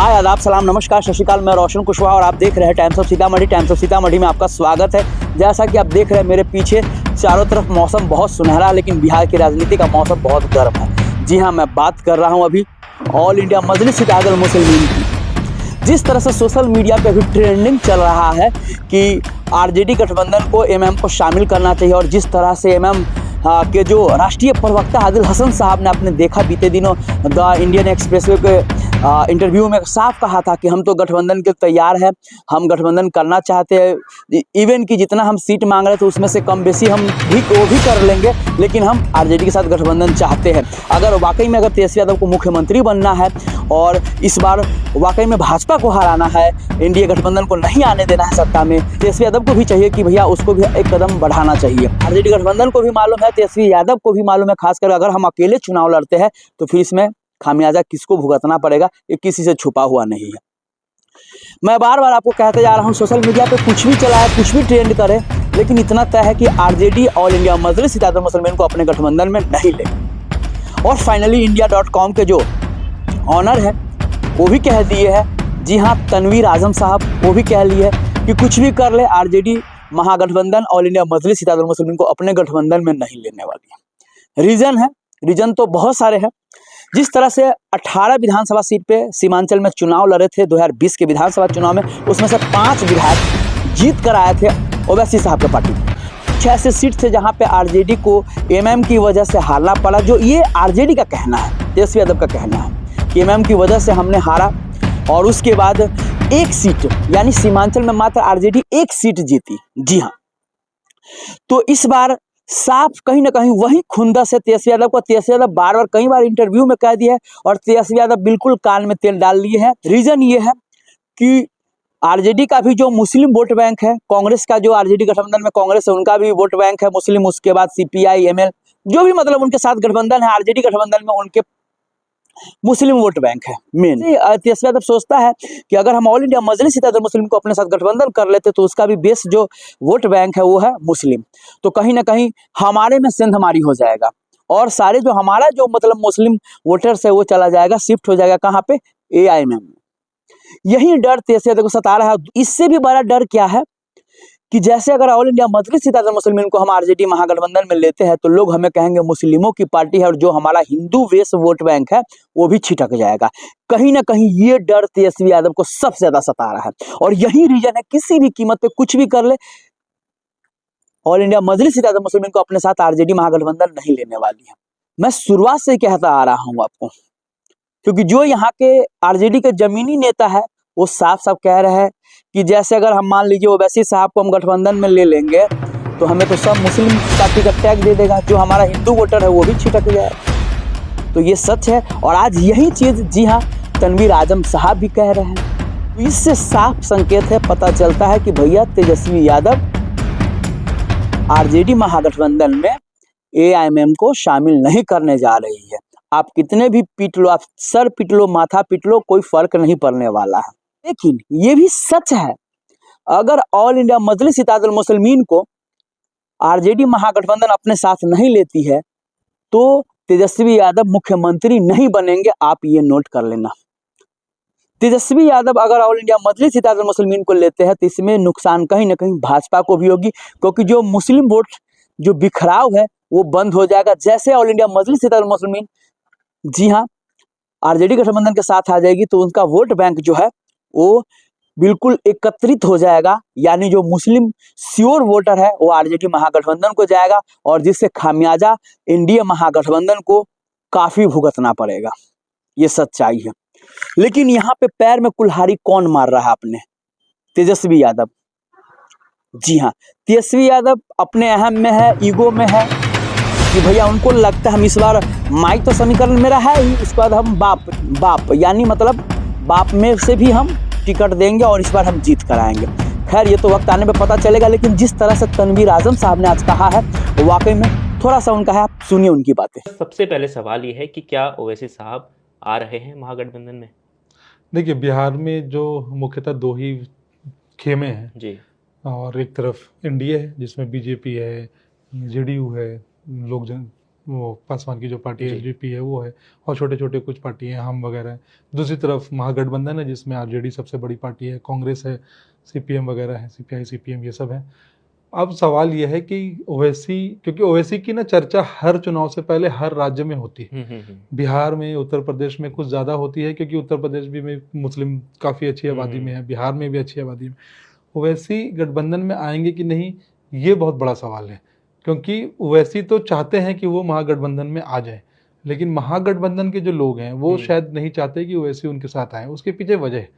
हाय, आदाब, सलाम, नमस्कार, सत श्री अकाल। मैं रोशन कुशवाहा और आप देख रहे हैं times of Sitamarhi. Times of Sitamarhi में आपका स्वागत है। जैसा कि आप देख रहे हैं मेरे पीछे चारों तरफ मौसम बहुत सुनहरा है, लेकिन बिहार की राजनीति का मौसम बहुत गर्म है। जी हाँ, मैं बात कर रहा हूँ अभी ऑल इंडिया मजलिस इत्तेहादुल मुस्लिमीन की। जिस तरह से सोशल मीडिया पे अभी ट्रेंडिंग चल रहा है कि आरजेडी गठबंधन को एमएम को शामिल करना चाहिए, और जिस तरह से एमएम के जो राष्ट्रीय प्रवक्ता आदिल हसन साहब ने आपने देखा बीते दिनों द इंडियन एक्सप्रेसवे के इंटरव्यू में साफ कहा था कि हम तो गठबंधन के तैयार हैं, हम गठबंधन करना चाहते हैं, इवन कि जितना हम सीट मांग रहे थे उसमें से कम बेसी हम भी वो भी कर लेंगे, लेकिन हम आरजेडी के साथ गठबंधन चाहते हैं। अगर वाकई में अगर तेजस्वी यादव को मुख्यमंत्री बनना है और इस बार वाकई में भाजपा को हराना है, एनडीए गठबंधन को नहीं आने देना है सत्ता में, तेजस्वी यादव को भी चाहिए कि भैया उसको भी एक कदम बढ़ाना चाहिए। आरजेडी गठबंधन को भी मालूम है, तेजस्वी यादव को भी मालूम है, खासकर अगर हम अकेले चुनाव लड़ते हैं तो फिर इसमें खामियाजा किसको भुगतना पड़ेगा, ये किसी से छुपा हुआ नहीं है। मैं बार बार आपको कहते जा रहा हूँ, सोशल मीडिया पे कुछ भी चलाए, कुछ भी ट्रेंड करे, लेकिन इतना तय है कि आरजेडी ऑल इंडिया मजलिस इत्तेहादुल मुस्लिमीन को अपने गठबंधन में नहीं ले। और फाइनली इंडिया.com के जो ऑनर है वो भी कह दिए है, जी हाँ, तनवीर आजम साहब वो भी कह लिए कि कुछ भी कर ले, आरजेडी महागठबंधन ऑल इंडिया मजलिस इत्तेहादुल मुस्लिमीन को अपने गठबंधन में नहीं लेने वाली है। रीजन तो बहुत सारे हैं। जिस तरह से 18 विधानसभा सीट पे सीमांचल में चुनाव लड़े थे 2020 के विधानसभा चुनाव में, उसमें से 5 विधायक जीत कर आए थे ओवैसी साहब के पार्टी। 6 से सीट थे जहां पे आरजेडी को एमएम की वजह से हारना पड़ा। जो ये आरजेडी का कहना है, तेजस्वी यादव का कहना है कि एमएम की वजह से हमने हारा, और उसके बाद एक सीट यानी सीमांचल में मात्र आरजेडी एक सीट जीती। जी हाँ, तो इस बार साफ कहीं ना कहीं वही खुंदस है तेजस्वी यादव को। तेजस्वी यादव बार बार कई बार इंटरव्यू में कह दिया है, और तेजस्वी यादव बिल्कुल कान में तेल डाल लिए हैं। रीजन ये है कि आरजेडी का भी जो मुस्लिम वोट बैंक है, कांग्रेस का जो आरजेडी गठबंधन में कांग्रेस है उनका भी वोट बैंक है मुस्लिम, उसके बाद सीपीआई एमएल जो भी मतलब उनके साथ गठबंधन है, आरजेडी गठबंधन में उनके मुस्लिम वोट बैंक है मेन। तेजस्वी यादव सोचता है कि अगर हम ऑल इंडिया मजलिस इत्तेहादुल मुस्लिमीन को अपने साथ गठबंधन कर लेते तो उसका भी बेस जो वोट बैंक है वो है मुस्लिम, तो कहीं ना कहीं हमारे में सेंधमारी हो जाएगा, और सारे जो हमारा जो मतलब मुस्लिम वोटर्स है वो चला जाएगा, शिफ्ट हो जाएगा कहाँ पे, एआईएमएम में। यही डर तेजस्वी यादव को सता रहा है। इससे भी बड़ा डर क्या है कि जैसे अगर ऑल इंडिया मजलिस इत्तेहादुल मुस्लिमीन को हम आरजेडी महागठबंधन में लेते हैं तो लोग हमें कहेंगे मुस्लिमों की पार्टी है, और जो हमारा हिंदू बेस वोट बैंक है वो भी छिटक जाएगा। कहीं ना कहीं ये डर तेजस्वी यादव को सबसे ज्यादा सता रहा है, और यही रीजन है किसी भी कीमत पे कुछ भी कर ले, ऑल इंडिया मजलिस इत्तेहादुल मुस्लिमीन को अपने साथ आरजेडी महागठबंधन नहीं लेने वाली है। मैं शुरुआत से कहता आ रहा हूं आपको, क्योंकि जो यहाँ के आरजेडी के जमीनी नेता है वो साफ साफ कह रहे हैं कि जैसे अगर हम मान लीजिए ओवैसी साहब को हम गठबंधन में ले लेंगे तो हमें तो सब मुस्लिम पार्टी का टैग दे देगा, जो हमारा हिंदू वोटर है वो भी छिटक जाएगा। तो ये सच है, और आज यही चीज, जी हाँ, तनवीर आजम साहब भी कह रहे हैं। तो इससे साफ संकेत है, पता चलता है कि भैया तेजस्वी यादव आरजेडी महागठबंधन में एआईएमएम को शामिल नहीं करने जा रही है। आप कितने भी पीट लो, आप सर पीट लो, माथा पीट लो, कोई फर्क नहीं पड़ने वाला है। लेकिन ये भी सच है, अगर ऑल इंडिया मजलिस इत्तेहादुल मुस्लिमीन को आरजेडी महागठबंधन अपने साथ नहीं लेती है तो तेजस्वी यादव मुख्यमंत्री नहीं बनेंगे। आप ये नोट कर लेना। तेजस्वी यादव अगर ऑल इंडिया मजलिस इत्तेहादुल मुस्लिमीन को लेते हैं तो इसमें नुकसान कहीं ना कहीं भाजपा को भी होगी, क्योंकि जो मुस्लिम वोट जो बिखराव है वो बंद हो जाएगा। जैसे ऑल इंडिया मजलिस इत्तेहादुल मुस्लिमीन, जी हाँ, आरजेडी गठबंधन के साथ आ जाएगी तो उनका वोट बैंक जो है वो बिल्कुल एकत्रित हो जाएगा, यानी जो मुस्लिम श्योर वोटर है वो आरजेडी महागठबंधन को जाएगा, और जिससे खामियाजा एनडीए महागठबंधन को काफी भुगतना पड़ेगा। ये सच्चाई है। लेकिन यहाँ पे पैर में कुल्हाड़ी कौन मार रहा है अपने? तेजस्वी यादव। जी हाँ, तेजस्वी यादव अपने अहम में है, ईगो में है कि भैया उनको लगता है हम इस बार माइक तो समीकरण मेरा है ही, उसके बाद हम बाप यानी मतलब बाप में से भी हम टिकट देंगे और इस बार हम जीत कर आएंगे। खैर ये तो वक्त आने पे पता चलेगा, लेकिन जिस तरह से तनवीर आजम साहब ने आज कहा है वो वाकई में थोड़ा सा उनका है, आप सुनिए उनकी बातें। सबसे पहले सवाल ये है कि क्या ओवैसी साहब आ रहे हैं महागठबंधन में? देखिए, बिहार में जो मुख्यतः 2 ही खेमे हैं जी, और एक तरफ एनडीए है जिसमें बीजेपी है, जेडीयू है, लोक वो पासवान की जो पार्टी जी। एलजेपी है वो है, और छोटे छोटे कुछ पार्टी हैं, हम वगैरह हैं। दूसरी तरफ महागठबंधन है जिसमें आरजेडी सबसे बड़ी पार्टी है, कांग्रेस है, सीपीएम वगैरह है, सीपीआई सीपीएम ये सब है। अब सवाल यह है कि ओवैसी, क्योंकि ओवैसी की ना चर्चा हर चुनाव से पहले हर राज्य में होती है। बिहार में, उत्तर प्रदेश में कुछ ज़्यादा होती है क्योंकि उत्तर प्रदेश भी में मुस्लिम काफ़ी अच्छी आबादी में है, बिहार में भी अच्छी आबादी में। ओवैसी गठबंधन में आएंगे कि नहीं, ये बहुत बड़ा सवाल है, क्योंकि ओवैसी तो चाहते हैं कि वो महागठबंधन में आ जाए, लेकिन महागठबंधन के जो लोग हैं वो शायद नहीं चाहते कि ओवैसी उनके साथ आए। उसके पीछे वजह है,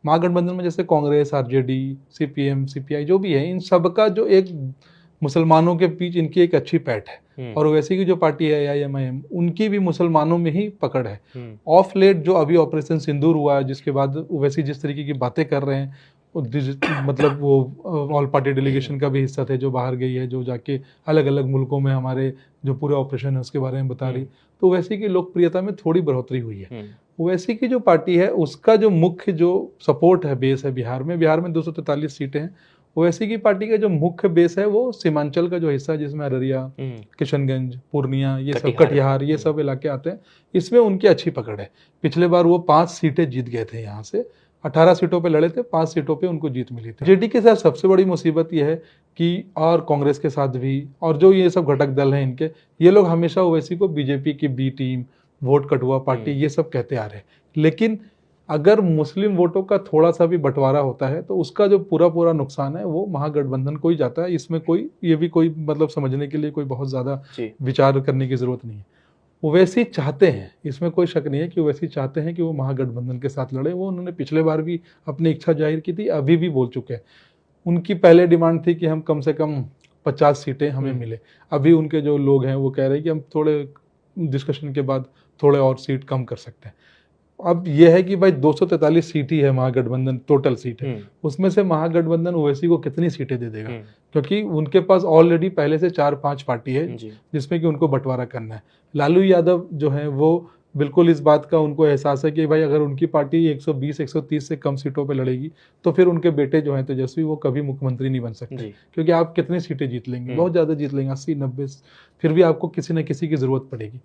महागठबंधन में जैसे कांग्रेस, आरजेडी, सीपीएम, सीपीआई जो भी है, इन सब का जो एक मुसलमानों के बीच इनकी एक अच्छी पैठ है, और ओवैसी की जो पार्टी है AIMIM, उनकी भी मुसलमानों में ही पकड़ है। ऑफ लेट जो अभी ऑपरेशन सिंदूर हुआ है, जिसके बाद ओवैसी जिस तरीके की बातें कर रहे हैं, मतलब वो ऑल पार्टी डेलीगेशन का भी हिस्सा थे जो बाहर गई है, जो जाके अलग अलग मुल्कों में हमारे जो पूरे ऑपरेशन है उसके बारे में बता रही, तो ओवैसी की लोकप्रियता में थोड़ी बढ़ोतरी हुई है। ओवैसी की जो पार्टी है उसका जो मुख्य जो सपोर्ट है, बेस है बिहार में 243 सीटें हैं। ओवैसी की पार्टी का जो मुख्य बेस है वो सीमांचल का जो हिस्सा है, जिसमें अररिया, किशनगंज, पूर्णिया, ये सब, कटिहार, ये सब इलाके आते हैं, इसमें उनकी अच्छी पकड़ है। पिछले बार वो 5 सीटें जीत गए थे, यहाँ से 18 सीटों पे लड़े थे, 5 सीटों पे उनको जीत मिली थी। जेडी के साथ सबसे बड़ी मुसीबत ये है कि, और कांग्रेस के साथ भी, और जो ये सब घटक दल हैं इनके, ये लोग हमेशा ओवैसी को बीजेपी की बी टीम, वोट कटुआ पार्टी, ये सब कहते आ रहे हैं। लेकिन अगर मुस्लिम वोटों का थोड़ा सा भी बंटवारा होता है तो उसका जो पूरा नुकसान है वो महागठबंधन को ही जाता है। इसमें कोई, ये भी कोई मतलब समझने के लिए कोई बहुत ज़्यादा विचार करने की ज़रूरत नहीं है। ओवैसी चाहते हैं, इसमें कोई शक नहीं है कि ओवैसी चाहते हैं कि वो महागठबंधन के साथ लड़े। वो उन्होंने पिछले बार भी अपनी इच्छा जाहिर की थी, अभी भी बोल चुके हैं। उनकी पहले डिमांड थी कि हम कम से कम 50 सीटें हमें मिले। अभी उनके जो लोग हैं वो कह रहे हैं कि हम थोड़े डिस्कशन के बाद थोड़े और सीट कम कर सकते हैं। अब यह है कि भाई 243 सीट ही है महागठबंधन, टोटल सीट है, उसमें से महागठबंधन ओवैसी को कितनी सीटें दे देगा, क्योंकि उनके पास ऑलरेडी पहले से 4-5 पार्टी है जिसमें कि उनको बंटवारा करना है। लालू यादव जो है वो बिल्कुल इस बात का उनको एहसास है कि भाई अगर उनकी पार्टी 120-130 से कम सीटों पे लड़ेगी तो फिर उनके बेटे जो हैं तेजस्वी, वो कभी मुख्यमंत्री नहीं बन सकते, क्योंकि आप कितनी सीटें जीत लेंगे, बहुत ज़्यादा जीत लेंगे, 80-90, फिर भी आपको किसी न किसी की ज़रूरत पड़ेगी।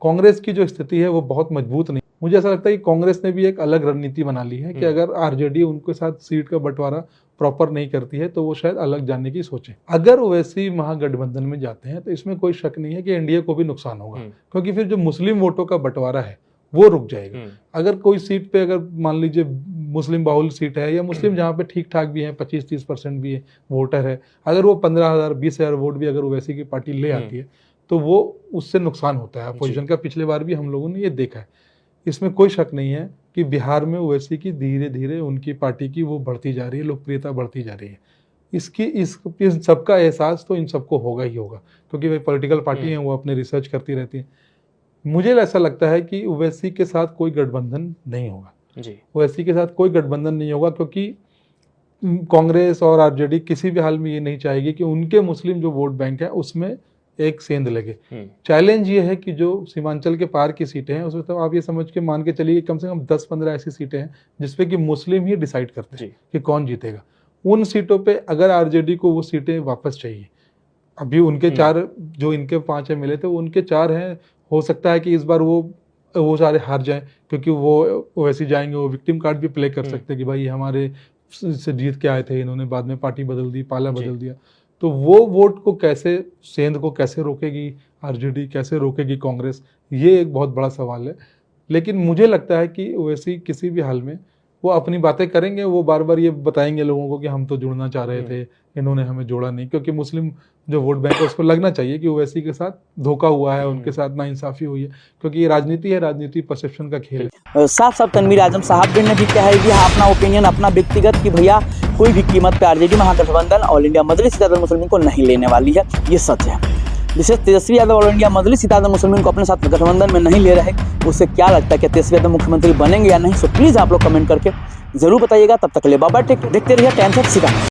कांग्रेस की जो स्थिति है वो बहुत मजबूत नहीं। मुझे ऐसा लगता है कि कांग्रेस ने भी एक अलग रणनीति बना ली है कि अगर आरजेडी उनके साथ सीट का बंटवारा प्रॉपर नहीं करती है तो वो शायद अलग जाने की सोचें। अगर ओवैसी महागठबंधन में जाते हैं तो इसमें कोई शक नहीं है कि एनडीए को भी नुकसान होगा, क्योंकि फिर जो मुस्लिम वोटों का बंटवारा है वो रुक जाएगा। अगर कोई सीट पे, अगर मान लीजिए मुस्लिम बाहुल सीट है, या मुस्लिम जहाँ पे ठीक ठाक भी है, 25-30% भी है वोटर है, अगर वो 15,000-20,000 वोट भी अगर ओवैसी की पार्टी ले आती है तो वो उससे नुकसान होता है अपोजिशन का। पिछले बार भी हम लोगों ने ये देखा है। इसमें कोई शक नहीं है कि बिहार में ओवैसी की धीरे धीरे उनकी पार्टी की वो बढ़ती जा रही है, लोकप्रियता बढ़ती जा रही है। इस सबका एहसास तो इन सबको होगा ही होगा, क्योंकि वे पॉलिटिकल पार्टी हैं, वो अपने रिसर्च करती रहती हैं। मुझे ऐसा लगता है कि ओवैसी के साथ कोई गठबंधन नहीं होगा जी। ओवैसी के साथ कोई गठबंधन नहीं होगा, क्योंकि कांग्रेस और आरजेडी किसी भी हाल में ये नहीं चाहेगी कि उनके मुस्लिम जो वोट बैंक है उसमें एक सेंध लगे। चैलेंज ये है कि जो सीमांचल के पार की सीटें हैं उसमें तो आप ये समझ के मान के चलिए कम से कम 10-15 ऐसी सीटें हैं जिसपे कि मुस्लिम ही डिसाइड करते हैं कि कौन जीतेगा। उन सीटों पे अगर आरजेडी को वो सीटें वापस चाहिए, अभी उनके 4 जो इनके 5 मिले थे उनके 4 हैं, हो सकता है कि इस बार वो सारे हार जाएं, क्योंकि वो वैसे जाएंगे, वो विक्टिम कार्ड भी प्ले कर सकते हैं कि भाई हमारे से जीत के आए थे, इन्होंने बाद में पार्टी बदल दी, पाला बदल दिया। तो वो वोट को कैसे, सेंध को कैसे रोकेगी आरजेडी, कैसे रोकेगी कांग्रेस, ये एक बहुत बड़ा सवाल है। लेकिन मुझे लगता है कि ओवैसी किसी भी हाल में वो अपनी बातें करेंगे, वो बार बार ये बताएंगे लोगों को कि हम तो जुड़ना चाह रहे थे, इन्होंने हमें जोड़ा नहीं, क्योंकि मुस्लिम जो वोट बैंक है उसको लगना चाहिए कि ओवैसी के साथ धोखा हुआ है, उनके साथ नाइंसाफी हुई है, क्योंकि ये राजनीति है, राजनीति परसेप्शन का खेल है। साफ साफ तनवीर आजम साहब ने भी कहा है कि अपना ओपिनियन, अपना व्यक्तिगत, कि भैया कोई भी कीमत पे आरजेडी महागठबंधन ऑल इंडिया मजलिस इत्तेहादुल मुस्लिमीन को नहीं लेने वाली है, ये सच है। विशेष तेजस्वी यादव ऑल इंडिया मजलिस इत्तेहादुल मुस्लिमीन को अपने साथ गठबंधन में नहीं ले रहे, उससे क्या लगता है कि तेजस्वी यादव मुख्यमंत्री बनेंगे या नहीं? सो प्लीज़ आप लोग कमेंट करके जरूर बताइएगा। तब तक के लिए बाय बाय, देखते रहिए टाइम्स ऑफ सीतामढ़ी।